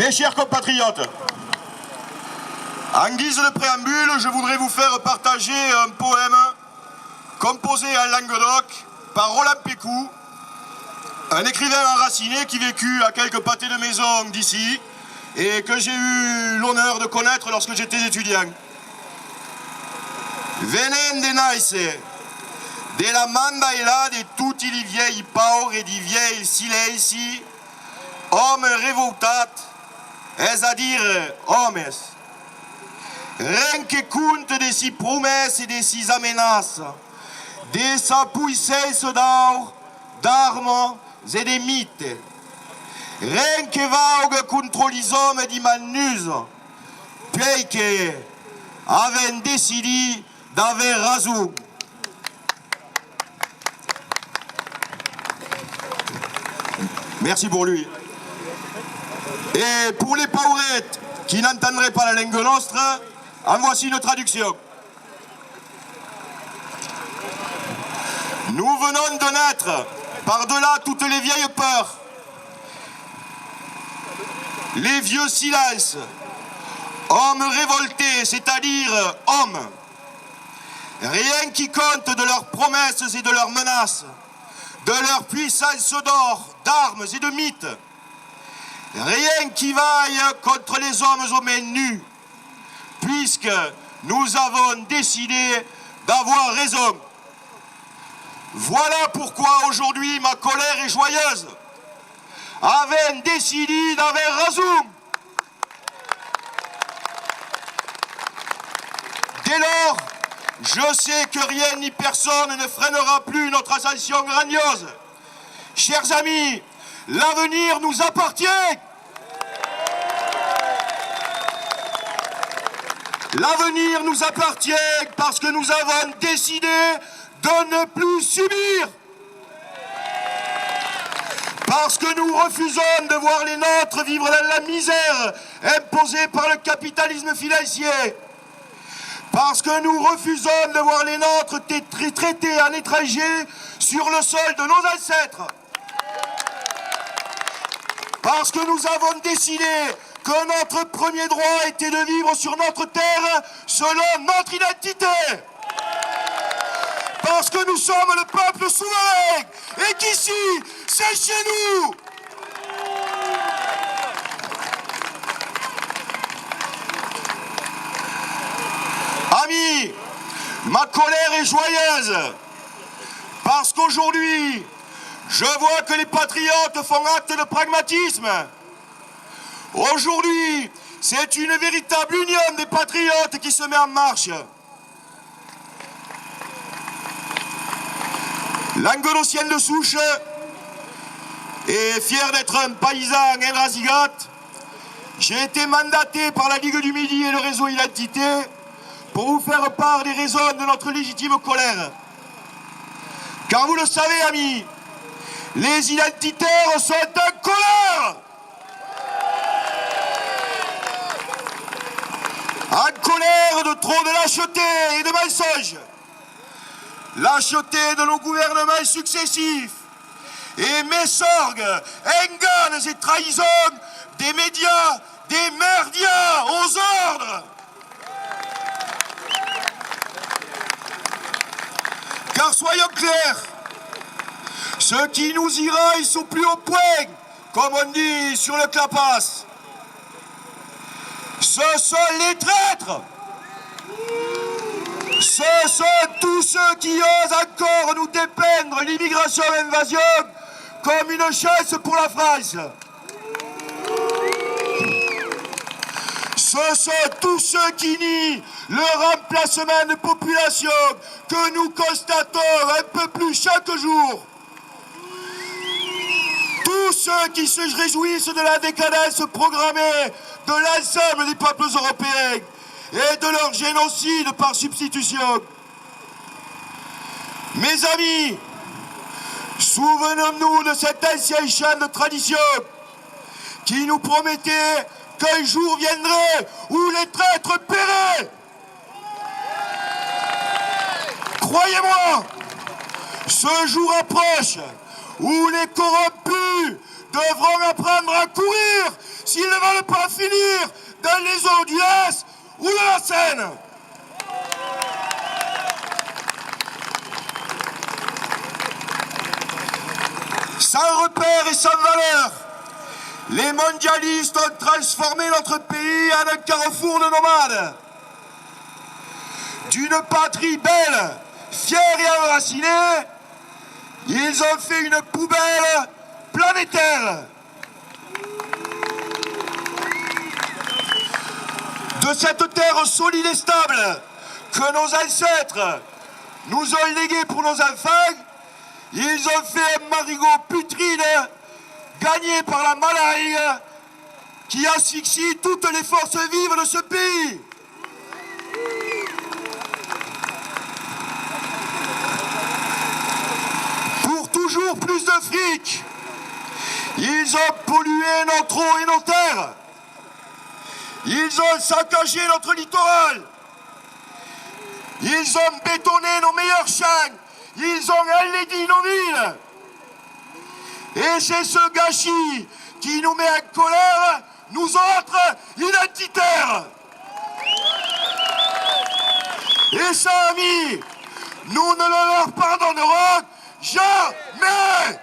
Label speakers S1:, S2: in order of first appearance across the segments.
S1: Mes chers compatriotes, en guise de préambule, je voudrais vous faire partager un poème composé en Languedoc par Roland Pécou, un écrivain enraciné qui vécut à quelques pâtés de maison d'ici et que j'ai eu l'honneur de connaître lorsque j'étais étudiant. Venen de naise, de la mandaïla de tutti les vieilles pauvres et des vieilles silenci, hommes révoltat, c'est-à-dire hommes. Rien que compte de ces promesses et de ces amenaces, de sa puissance d'or, d'armes et de mythes. Rien que vague contre les hommes d'Imanus, puis que avaient décidé d'avoir raison. Merci pour lui. Et pour les paurettes qui n'entendraient pas la langue nostre, en voici une traduction. Nous venons de naître par-delà toutes les vieilles peurs, les vieux silences, hommes révoltés, c'est-à-dire hommes. Rien qui compte de leurs promesses et de leurs menaces, de leur puissance d'or, d'armes et de mythes. Rien qui vaille contre les hommes aux mains nues, puisque nous avons décidé d'avoir raison. Voilà pourquoi aujourd'hui ma colère est joyeuse. Avons décidé d'avoir raison. Dès lors, je sais que rien ni personne ne freinera plus notre ascension grandiose. Chers amis, l'avenir nous appartient. L'avenir nous appartient parce que nous avons décidé de ne plus subir. Parce que nous refusons de voir les nôtres vivre dans la misère imposée par le capitalisme financier. Parce que nous refusons de voir les nôtres traités en étrangers sur le sol de nos ancêtres. Parce que nous avons décidé que notre premier droit était de vivre sur notre terre selon notre identité. Parce que nous sommes le peuple souverain et qu'ici, c'est chez nous. Amis, ma colère est joyeuse parce qu'aujourd'hui, je vois que les patriotes font acte de pragmatisme. Aujourd'hui, c'est une véritable union des patriotes qui se met en marche. Languedocien de souche et fier d'être un paysan elrazigote, j'ai été mandaté par la Ligue du Midi et le réseau Identité pour vous faire part des raisons de notre légitime colère. Car vous le savez, amis, les identitaires sont en colère. En colère de trop de lâcheté et de mensonges. Lâcheté de nos gouvernements successifs et mésorgues, engages et trahisons des médias, des merdias aux ordres. Car soyons clairs, ceux qui nous ira, ils sont plus au point, comme on dit sur le clapasse. Ce sont les traîtres. Ce sont tous ceux qui osent encore nous dépeindre l'immigration et l'invasion comme une chance pour la France. Ce sont tous ceux qui nient le remplacement de population que nous constatons un peu plus chaque jour. Tous ceux qui se réjouissent de la décadence programmée de l'ensemble des peuples européens et de leur génocide par substitution. Mes amis, souvenons-nous de cet ancien chant de tradition qui nous promettait qu'un jour viendrait où les traîtres paieraient. Croyez-moi, ce jour approche où les corrompus devront apprendre à courir s'ils ne veulent pas finir dans les eaux du Lys ou de la Seine. Sans repère et sans valeur, les mondialistes ont transformé notre pays en un carrefour de nomades. D'une patrie belle, fière et enracinée, ils ont fait une poubelle planétaire. De cette terre solide et stable que nos ancêtres nous ont léguée pour nos enfants, ils ont fait un marigot putride gagné par la maladie qui asphyxie toutes les forces vives de ce pays. Pour toujours plus de fric, ils ont pollué notre eau et nos terres. Ils ont saccagé notre littoral. Ils ont bétonné nos meilleurs champs. Ils ont enlaidi nos villes. Et c'est ce gâchis qui nous met en colère, nous autres identitaires. Et ça, amis, nous ne le leur pardonnerons jamais.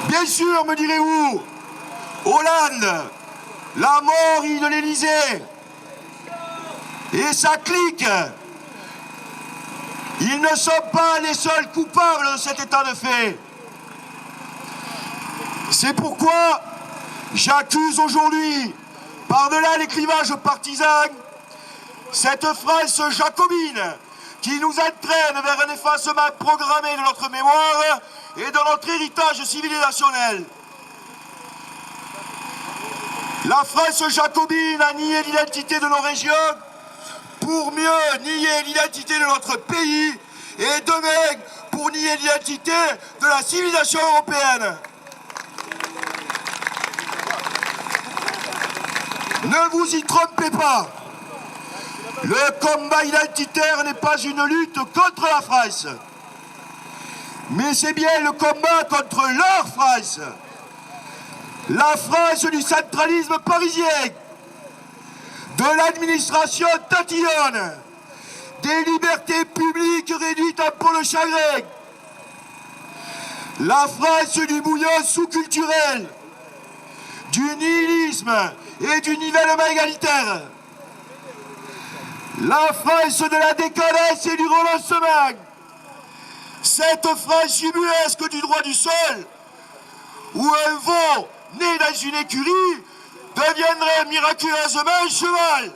S1: Bien sûr, me direz-vous, Hollande, la mort de l'Élysée et sa clique, ils ne sont pas les seuls coupables de cet état de fait. C'est pourquoi j'accuse aujourd'hui, par-delà les clivages partisans, cette France jacobine qui nous entraîne vers un effacement programmé de notre mémoire et de notre héritage civilisationnel. La France jacobine a nié l'identité de nos régions pour mieux nier l'identité de notre pays et demain pour nier l'identité de la civilisation européenne. Ne vous y trompez pas. Le combat identitaire n'est pas une lutte contre la France, mais c'est bien le combat contre leur France. La France du centralisme parisien, de l'administration tatillonne, des libertés publiques réduites en peau de chagrin, la France du bouillon sous-culturel, du nihilisme et du nivellement égalitaire, la France de la décadence et du renoncement, cette France ubuesque du droit du sol, où un veau né dans une écurie deviendrait miraculeusement un cheval.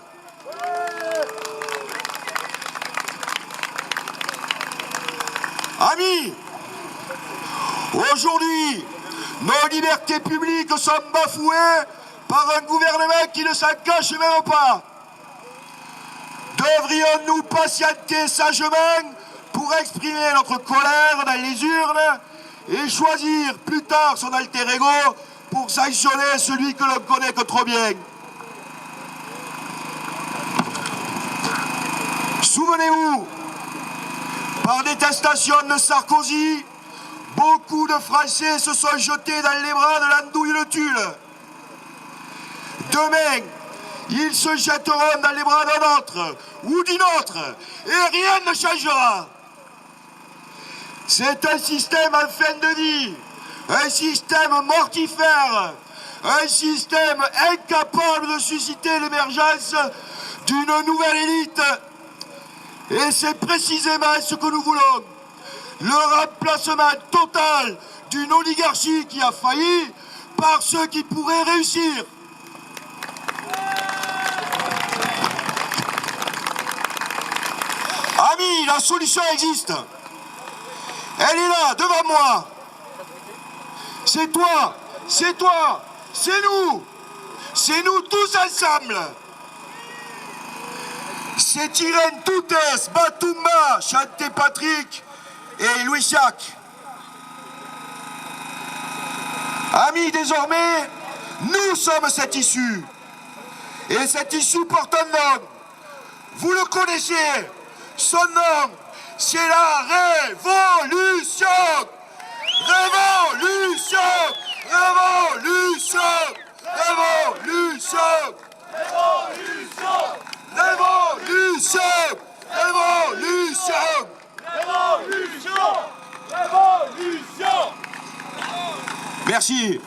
S1: Amis, aujourd'hui, nos libertés publiques sont bafouées par un gouvernement qui ne s'en cache même pas. Devrions-nous patienter sagement pour exprimer notre colère dans les urnes et choisir plus tard son alter ego pour sanctionner celui que l'on connaît que trop bien? Souvenez-vous, par détestation de Sarkozy, beaucoup de Français se sont jetés dans les bras de l'andouille de Tulle. Demain, ils se jetteront dans les bras d'un autre ou d'une autre et rien ne changera. C'est un système en fin de vie, un système mortifère, un système incapable de susciter l'émergence d'une nouvelle élite. Et c'est précisément ce que nous voulons. Le remplacement total d'une oligarchie qui a failli par ceux qui pourraient réussir. Amis, la solution existe. Elle est là, devant moi. C'est toi, c'est toi, c'est nous. C'est nous tous ensemble. C'est Irène Toutès, Batoumba, chanté Patrick et Louis Jacques. Amis, désormais, nous sommes cette issue. Et cette issue porte un nom. Vous le connaissez. Son nom, c'est la révolution. Révolution, révolution, révolution, révolution, révolution, révolution, révolution, révolution. Merci.